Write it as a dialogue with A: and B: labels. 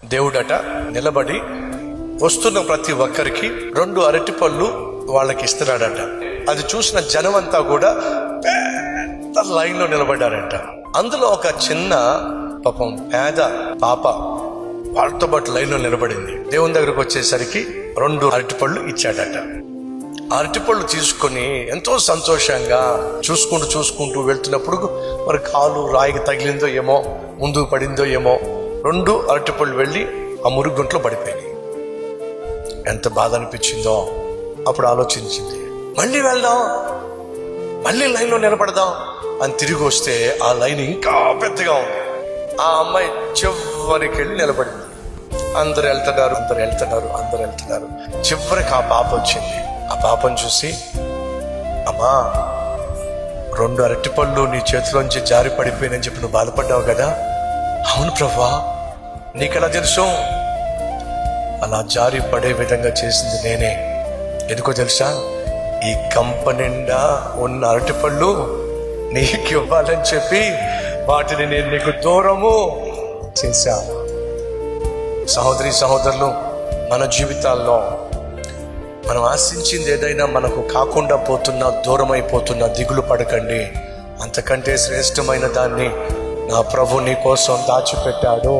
A: దేవుడట నిలబడి వస్తున్న ప్రతి ఒక్కరికి 2 అరటిపళ్ళు వాళ్ళకి ఇస్తున్నాడట. అది చూసిన జనం అంతా కూడా పెద్ద లైన్లో నిలబడ్డారట. అందులో ఒక చిన్న పాపం పేద పాప వాళ్ళతో పాటు లైన్లో నిలబడింది. దేవుని దగ్గరకు వచ్చేసరికి 2 అరటిపళ్ళు ఇచ్చాడట. అరటిపళ్ళు తీసుకొని ఎంతో సంతోషంగా చూసుకుంటూ వెళ్తున్నప్పుడు మరి కాలు రాయికి తగిలిందో ఏమో, ముందుకు పడిందో ఏమో, 2 అరటిపళ్ళు వెళ్ళి ఆ మురుగుంట్లో పడిపోయినాయి. ఎంత బాధ అనిపించిందో. అప్పుడు ఆలోచించింది, మళ్ళీ వెళ్దాం, మళ్ళీ లైన్లో నిలబడదాం అని తిరిగి వస్తే ఆ లైన్ ఇంకా పెద్దగా ఉంది. ఆ అమ్మాయి చివరికి వెళ్ళి నిలబడింది. అందరు వెళ్తున్నారు. చివరికి ఆ పాప వచ్చింది. ఆ పాపను చూసి, అమ్మా 2 అరటిపళ్ళు నీ చేతిలోంచి జారి పడిపోయినని చెప్పి నువ్వు బాధపడ్డావు కదా. అవును ప్రభువా, నీకెలా తెలుసు? అలా జారి పడే విధంగా చేసింది నేనే. ఎందుకో తెలుసా? ఈ కంప నిండా ఉన్న అరటిపళ్ళు నీకు ఇవ్వాలని చెప్పి వాటిని నేను నీకు దూరము చేశా. సహోదరులు, మన జీవితాల్లో మనం ఆశించింది ఏదైనా మనకు కాకుండా పోతున్నా, దూరం అయిపోతున్నా దిగులు పడకండి. అంతకంటే శ్రేష్టమైన దాన్ని నా ప్రభు నీ కోసం దాచిపెట్టాడు.